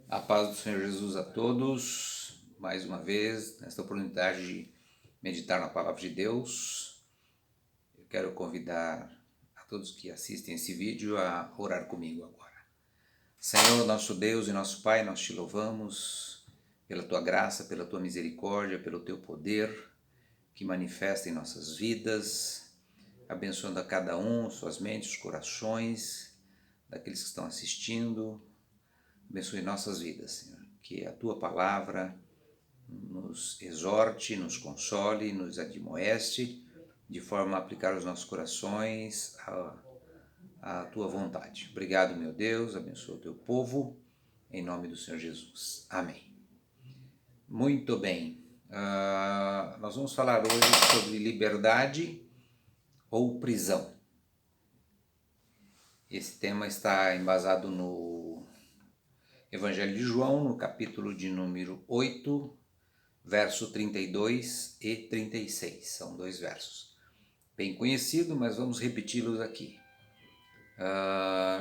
A paz do Senhor Jesus a todos, mais uma vez, nesta oportunidade de meditar na Palavra de Deus. Eu quero convidar a todos que assistem esse vídeo a orar comigo agora. Senhor, nosso Deus e nosso Pai, nós te louvamos pela Tua graça, pela Tua misericórdia, pelo Teu poder que manifesta em nossas vidas, abençoando a cada um, suas mentes, os corações daqueles que estão assistindo. Abençoe nossas vidas, Senhor. Que a Tua palavra nos exorte, nos console, nos admoeste, de forma a aplicar os nossos corações à Tua vontade. Obrigado, meu Deus, abençoa o Teu povo, em nome do Senhor Jesus. Amém. Muito bem, nós vamos falar hoje sobre liberdade ou prisão. Esse tema está embasado no Evangelho de João, no capítulo de número 8, verso 32 e 36. São dois versos bem conhecidos, mas vamos repeti-los aqui.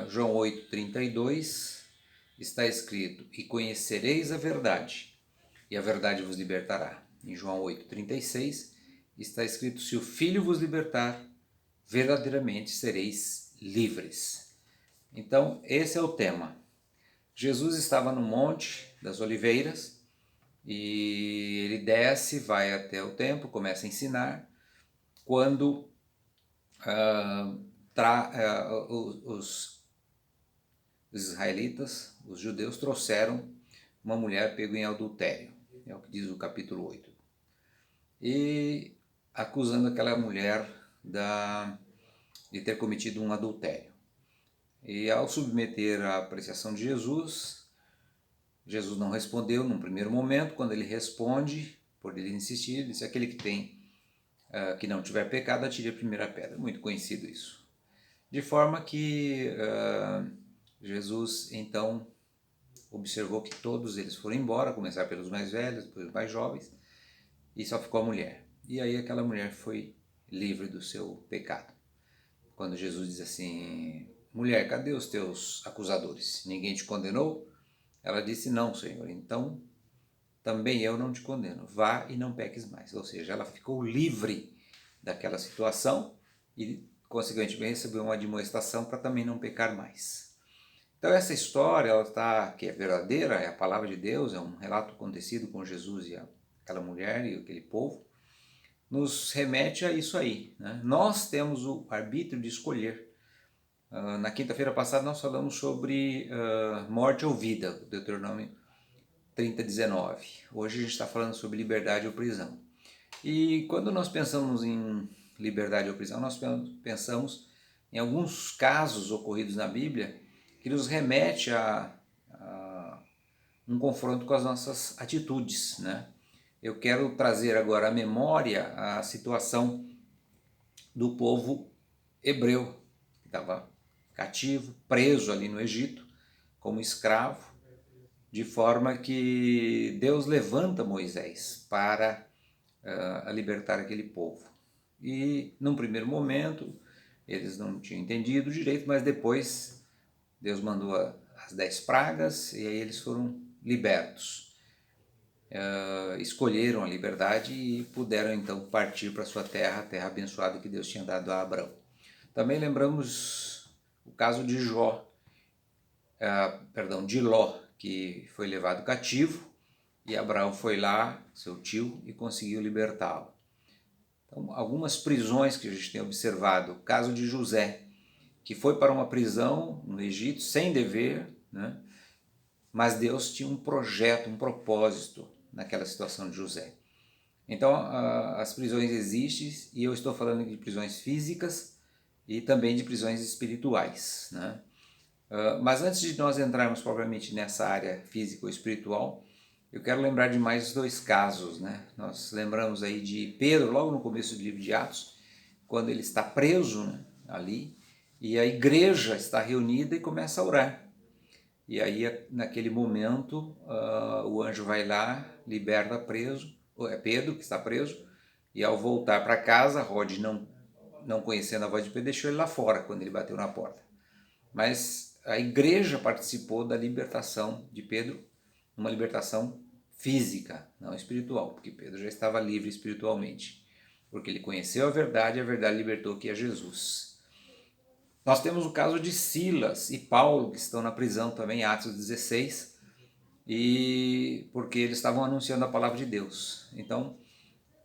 João 8, 32 está escrito: E conhecereis a verdade, e a verdade vos libertará. Em João 8, 36 está escrito: Se o Filho vos libertar, verdadeiramente sereis livres. Então, esse é o tema. Jesus estava no Monte das Oliveiras e ele desce, vai até o templo, começa a ensinar, quando os israelitas, os judeus, trouxeram uma mulher pega em adultério, é o que diz o capítulo 8, e acusando aquela mulher de ter cometido um adultério. E ao submeter a apreciação de Jesus, Jesus não respondeu num primeiro momento. Quando ele responde, por ele insistir, ele disse: aquele que não tiver pecado, atire a primeira pedra. Muito conhecido isso. De forma que Jesus então observou que todos eles foram embora, a começar pelos mais velhos, depois os mais jovens, e só ficou a mulher. E aí aquela mulher foi livre do seu pecado. Quando Jesus diz assim: mulher, cadê os teus acusadores? Ninguém te condenou? Ela disse: não, Senhor. Então também eu não te condeno. Vá e não peques mais. Ou seja, ela ficou livre daquela situação e, consequentemente, recebeu uma admoestação para também não pecar mais. Então essa história, que é verdadeira, é a palavra de Deus, é um relato acontecido com Jesus e aquela mulher e aquele povo, nos remete a isso aí, né? Nós temos o arbítrio de escolher. Na quinta-feira passada nós falamos sobre morte ou vida, Deuteronômio 30:19. Hoje a gente está falando sobre liberdade ou prisão. E quando nós pensamos em liberdade ou prisão, nós pensamos em alguns casos ocorridos na Bíblia que nos remete a um confronto com as nossas atitudes, né? Eu quero trazer agora à memória a situação do povo hebreu, que estava cativo, preso ali no Egito, como escravo, de forma que Deus levanta Moisés para libertar aquele povo. E num primeiro momento eles não tinham entendido direito, mas depois Deus mandou as 10 pragas e aí eles foram libertos. Escolheram a liberdade e puderam então partir para sua terra, a terra abençoada que Deus tinha dado a Abraão. Também lembramos o caso de de Ló, que foi levado cativo e Abraão foi lá, seu tio, e conseguiu libertá-lo. Então, algumas prisões que a gente tem observado, o caso de José, que foi para uma prisão no Egito sem dever, né? Mas Deus tinha um projeto, um propósito naquela situação de José. Então, as prisões existem, e eu estou falando de prisões físicas e também de prisões espirituais, né? Mas antes de nós entrarmos propriamente nessa área física ou espiritual, eu quero lembrar de mais dois casos, né? Nós lembramos aí de Pedro, logo no começo do livro de Atos, quando ele está preso, né, ali, e a igreja está reunida e começa a orar. E aí, naquele momento, o anjo vai lá, liberta Pedro, que está preso, e ao voltar para casa, Rod, não conhecendo a voz de Pedro, deixou ele lá fora quando ele bateu na porta. Mas a igreja participou da libertação de Pedro uma libertação física, não espiritual, porque Pedro já estava livre espiritualmente, porque ele conheceu a verdade e a verdade libertou, que é Jesus. Nós temos o caso de Silas e Paulo, que estão na prisão também, Atos 16, e porque eles estavam anunciando a palavra de Deus. Então,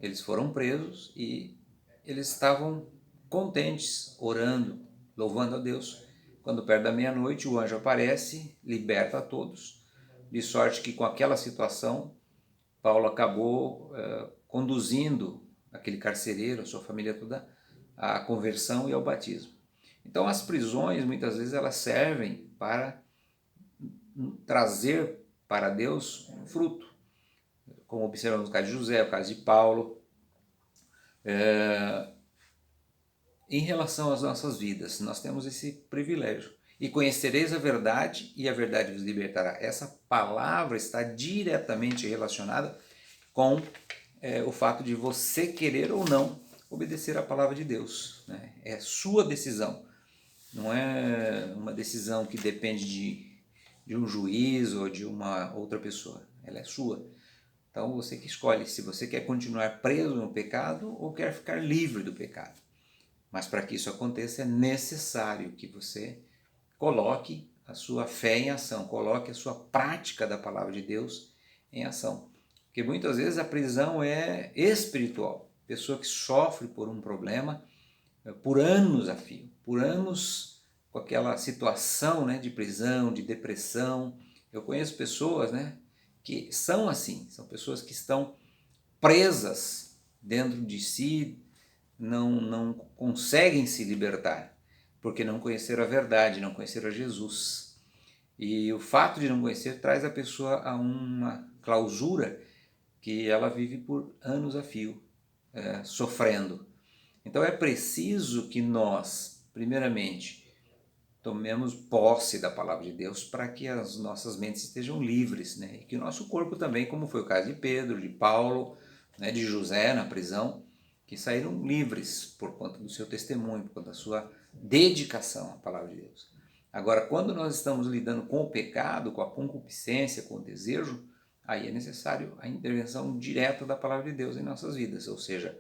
eles foram presos e eles estavam contentes, orando, louvando a Deus. Quando perto da meia-noite, o anjo aparece, liberta a todos, de sorte que com aquela situação, Paulo acabou conduzindo aquele carcereiro, a sua família toda, à conversão e ao batismo. Então as prisões, muitas vezes, elas servem para trazer para Deus um fruto, como observamos no caso de José, o caso de Paulo. Em relação às nossas vidas, nós temos esse privilégio. E conhecereis a verdade, e a verdade vos libertará. Essa palavra está diretamente relacionada com o fato de você querer ou não obedecer à palavra de Deus, né? É sua decisão, não é uma decisão que depende de um juiz ou de uma outra pessoa, ela é sua. Então você que escolhe se você quer continuar preso no pecado ou quer ficar livre do pecado. Mas para que isso aconteça é necessário que você coloque a sua fé em ação, coloque a sua prática da palavra de Deus em ação. Porque muitas vezes a prisão é espiritual. Pessoa que sofre por um problema por anos a fio, por anos com aquela situação, né, de prisão, de depressão. Eu conheço pessoas, né, que são assim, são pessoas que estão presas dentro de si, não conseguem se libertar, porque não conheceram a verdade, não conheceram a Jesus. E o fato de não conhecer traz a pessoa a uma clausura que ela vive por anos a fio, sofrendo. Então é preciso que nós, primeiramente, tomemos posse da palavra de Deus para que as nossas mentes estejam livres, né? E que o nosso corpo também, como foi o caso de Pedro, de Paulo, né, de José na prisão, que saíram livres por conta do seu testemunho, por conta da sua dedicação à palavra de Deus. Agora, quando nós estamos lidando com o pecado, com a concupiscência, com o desejo, aí é necessário a intervenção direta da palavra de Deus em nossas vidas, ou seja,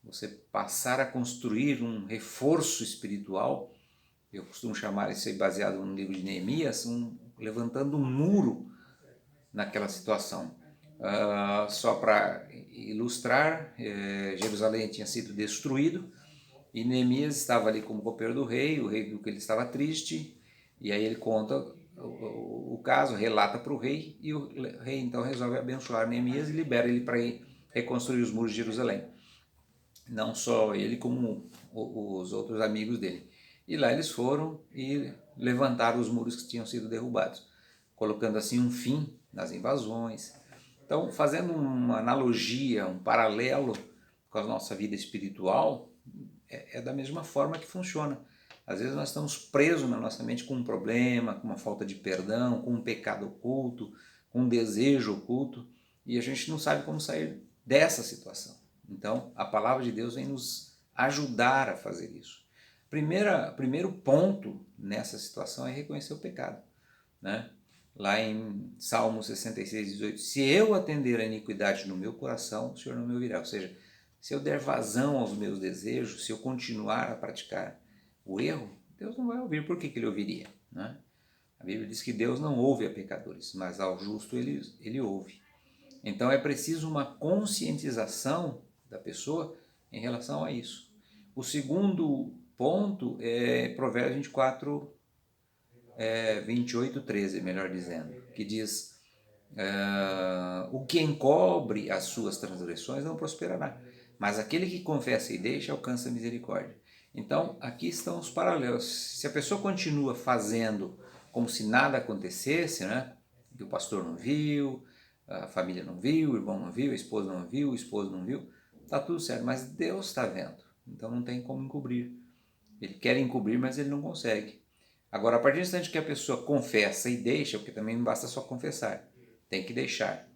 você passar a construir um reforço espiritual. Eu costumo chamar isso aí, baseado no livro de Neemias, levantando um muro naquela situação. Só para ilustrar, Jerusalém tinha sido destruído e Neemias estava ali como copeiro do rei, o rei viu que ele estava triste, e aí ele conta o caso, relata para o rei, e o rei então resolve abençoar Neemias e libera ele para ir reconstruir os muros de Jerusalém. Não só ele, como os outros amigos dele. E lá eles foram e levantaram os muros que tinham sido derrubados, colocando assim um fim nas invasões. Então, fazendo uma analogia, um paralelo com a nossa vida espiritual, é da mesma forma que funciona. Às vezes nós estamos presos na nossa mente com um problema, com uma falta de perdão, com um pecado oculto, com um desejo oculto, e a gente não sabe como sair dessa situação. Então, a palavra de Deus vem nos ajudar a fazer isso. Primeiro ponto nessa situação é reconhecer o pecado, né? Lá em Salmo 66, 18, se eu atender a iniquidade no meu coração, o Senhor não me ouvirá. Ou seja, se eu der vazão aos meus desejos, se eu continuar a praticar o erro, Deus não vai ouvir. Por que ele ouviria, né? A Bíblia diz que Deus não ouve a pecadores, mas ao justo ele ouve. Então é preciso uma conscientização da pessoa em relação a isso. O segundo ponto é Provérbios 24, 28, 13, melhor dizendo, que diz: o que encobre as suas transgressões não prosperará, mas aquele que confessa e deixa alcança a misericórdia. Então, aqui estão os paralelos. Se a pessoa continua fazendo como se nada acontecesse, né? Que o pastor não viu, a família não viu, o irmão não viu, a esposa não viu, o esposo não viu, tá tudo certo, mas Deus está vendo, então não tem como encobrir. Ele quer encobrir, mas ele não consegue. Agora, a partir do instante que a pessoa confessa e deixa, porque também não basta só confessar, tem que deixar,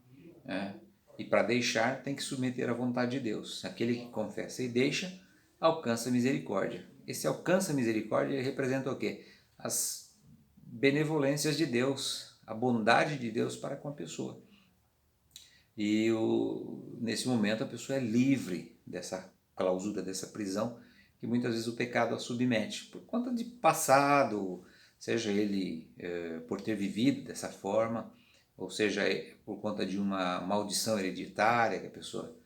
né? E para deixar tem que submeter à vontade de Deus. Aquele que confessa e deixa, alcança a misericórdia. Esse alcança a misericórdia representa o quê? As benevolências de Deus, a bondade de Deus para com a pessoa. E nesse momento a pessoa é livre dessa clausura, dessa prisão, que muitas vezes o pecado a submete, por conta de passado, seja ele por ter vivido dessa forma, ou seja, por conta de uma maldição hereditária, que a pessoa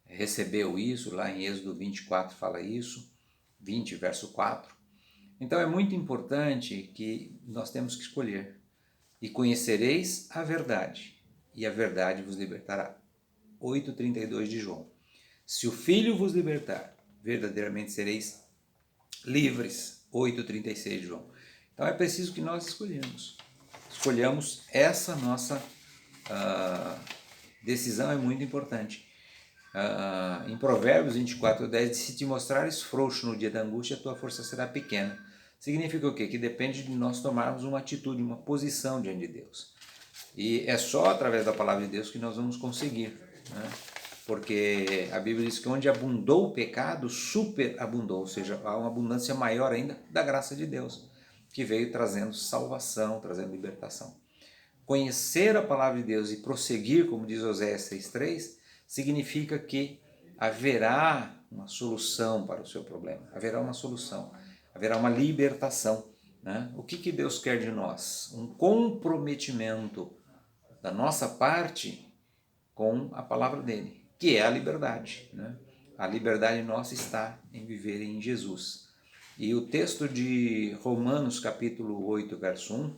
recebeu isso, lá em Êxodo 24 fala isso, 20, verso 4. Então é muito importante que nós temos que escolher. E conhecereis a verdade, e a verdade vos libertará. 8,32 de João. Se o Filho vos libertar, verdadeiramente sereis livres. 8,36 de João. Então é preciso que nós escolhamos essa nossa decisão, é muito importante. Em Provérbios 24:10 diz: se te mostrares frouxo no dia da angústia, a tua força será pequena. Significa o quê? Que depende de nós tomarmos uma atitude, uma posição diante de Deus. E é só através da palavra de Deus que nós vamos conseguir, né? Porque a Bíblia diz que onde abundou o pecado, superabundou, ou seja, há uma abundância maior ainda da graça de Deus, que veio trazendo salvação, trazendo libertação. Conhecer a palavra de Deus e prosseguir, como diz Oséias 6,3, significa que haverá uma solução para o seu problema, haverá uma solução, haverá uma libertação, né? O que Deus quer de nós? Um comprometimento da nossa parte com a palavra dele, que é a liberdade, né? A liberdade nossa está em viver em Jesus. E o texto de Romanos capítulo 8, verso 1,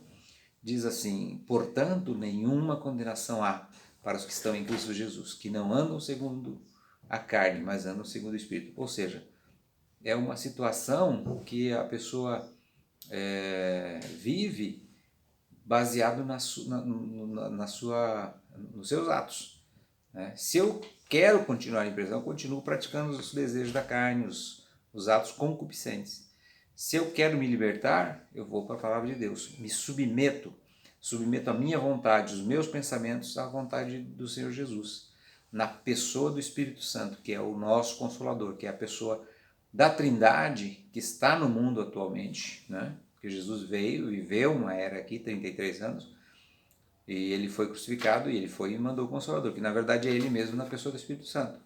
diz assim: portanto, nenhuma condenação há para os que estão em Cristo Jesus, que não andam segundo a carne, mas andam segundo o Espírito. Ou seja, é uma situação que a pessoa vive baseado nos seus atos, né? Se eu quero continuar em prisão, eu continuo praticando os desejos da carne, os atos concupiscentes. Se eu quero me libertar, eu vou para a palavra de Deus, me submeto a minha vontade, os meus pensamentos à vontade do Senhor Jesus, na pessoa do Espírito Santo, que é o nosso Consolador, que é a pessoa da Trindade que está no mundo atualmente, né? Porque Jesus veio, viveu uma era aqui, 33 anos, e ele foi crucificado e ele foi e mandou o Consolador, que na verdade é ele mesmo na pessoa do Espírito Santo.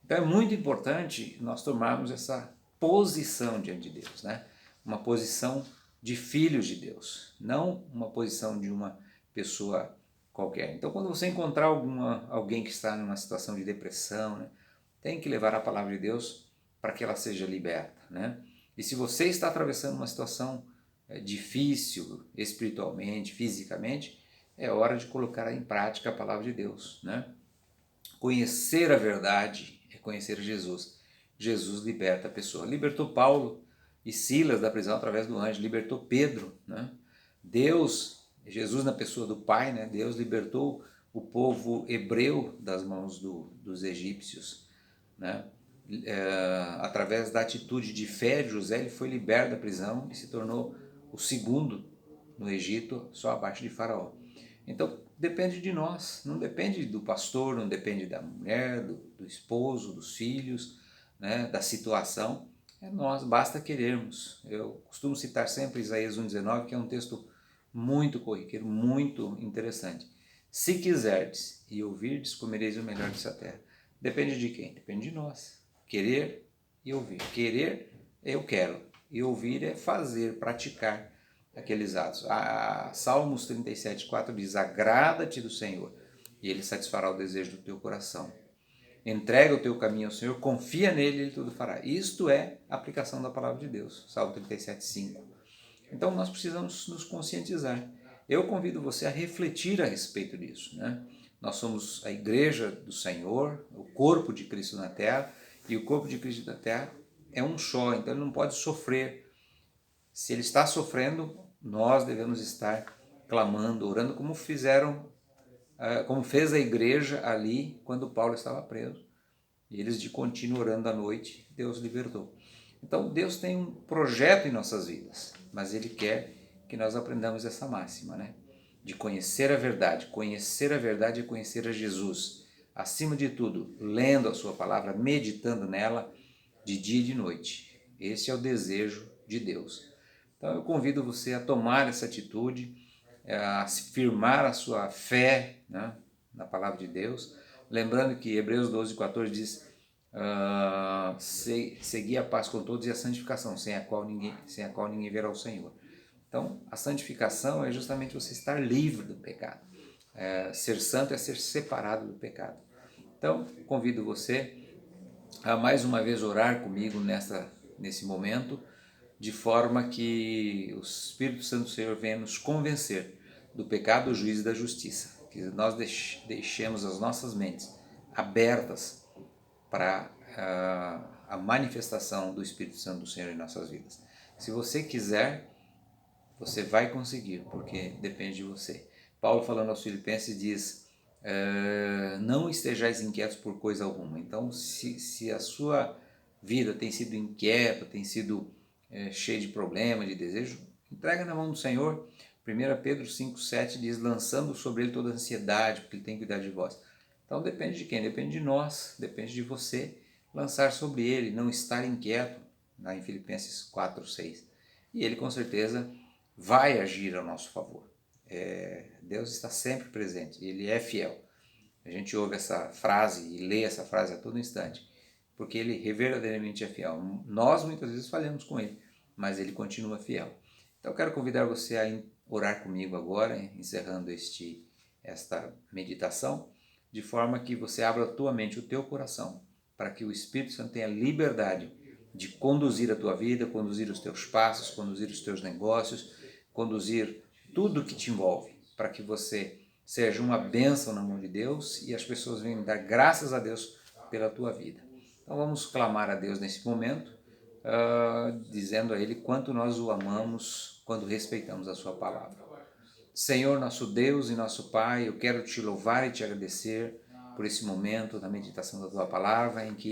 Então é muito importante nós tomarmos essa posição diante de Deus, né? Uma posição de filhos de Deus, não uma posição de uma pessoa qualquer. Então quando você encontrar alguém que está numa situação de depressão, né, tem que levar a palavra de Deus para que ela seja liberta, né? E se você está atravessando uma situação difícil espiritualmente, fisicamente, é hora de colocar em prática a palavra de Deus, né? Conhecer a verdade é conhecer Jesus. Jesus liberta a pessoa. Libertou Paulo e Silas da prisão através do anjo, libertou Pedro, né? Jesus na pessoa do Pai, né? Deus libertou o povo hebreu das mãos dos egípcios, né? Através da atitude de fé de José, ele foi liberto da prisão e se tornou o segundo no Egito, só abaixo de Faraó. Então depende de nós, não depende do pastor, não depende da mulher, do esposo, dos filhos, né, da situação. É nós, basta querermos. Eu costumo citar sempre Isaías 1,19, que é um texto muito corriqueiro, muito interessante. Se quiserdes e ouvirdes, comereis o melhor dessa terra. Depende de quem? Depende de nós. Querer e ouvir. Querer, eu quero. E ouvir é fazer, praticar aqueles atos. Salmos 37,4 diz: agrada-te do Senhor e Ele satisfará o desejo do teu coração. Entrega o teu caminho ao Senhor, confia nele e Ele tudo fará. Isto é a aplicação da palavra de Deus. Salmo 37,5. Então nós precisamos nos conscientizar. Eu convido você a refletir a respeito disso, né? Nós somos a igreja do Senhor, o corpo de Cristo na terra, e o corpo de Cristo na terra é um só, então ele não pode sofrer. Se ele está sofrendo, nós devemos estar clamando, orando, como fez a igreja ali quando Paulo estava preso. E eles de contínuo orando à noite, Deus libertou. Então Deus tem um projeto em nossas vidas, mas Ele quer que nós aprendamos essa máxima, né? De conhecer a verdade. Conhecer a verdade é conhecer a Jesus. Acima de tudo, lendo a sua palavra, meditando nela de dia e de noite. Esse é o desejo de Deus. Então eu convido você a tomar essa atitude, a firmar a sua fé, né, na palavra de Deus. Lembrando que Hebreus 12:14 diz: segui a paz com todos e a santificação, sem a qual ninguém verá o Senhor. Então, a santificação é justamente você estar livre do pecado. Ser santo é ser separado do pecado. Então, convido você a mais uma vez orar comigo nesse momento, de forma que o Espírito Santo do Senhor venha nos convencer do pecado, do juízo e da justiça. Que nós deixemos as nossas mentes abertas para a manifestação do Espírito Santo do Senhor em nossas vidas. Se você quiser, você vai conseguir, porque depende de você. Paulo, falando aos Filipenses, diz: não estejais inquietos por coisa alguma. Então, se a sua vida tem sido inquieta, tem sido cheia de problemas, de desejo, entrega na mão do Senhor. 1 Pedro 5,7 diz: lançando sobre ele toda a ansiedade, porque ele tem que cuidar de vós. Então depende de quem? Depende de nós, depende de você lançar sobre ele, não estar inquieto, lá em Filipenses 4,6. E ele com certeza vai agir a nosso favor. Deus está sempre presente, ele é fiel. A gente ouve essa frase e lê essa frase a todo instante, porque ele verdadeiramente é fiel. Nós muitas vezes falhamos com ele, mas ele continua fiel. Então eu quero convidar você a orar comigo agora, encerrando esta meditação, de forma que você abra a tua mente, o teu coração, para que o Espírito Santo tenha liberdade de conduzir a tua vida, conduzir os teus passos, conduzir os teus negócios, conduzir tudo que te envolve, para que você seja uma bênção na mão de Deus e as pessoas venham dar graças a Deus pela tua vida. Então vamos clamar a Deus nesse momento, dizendo a Ele quanto nós o amamos quando respeitamos a sua palavra. Senhor, nosso Deus e nosso Pai, eu quero te louvar e te agradecer por esse momento da meditação da tua palavra, em que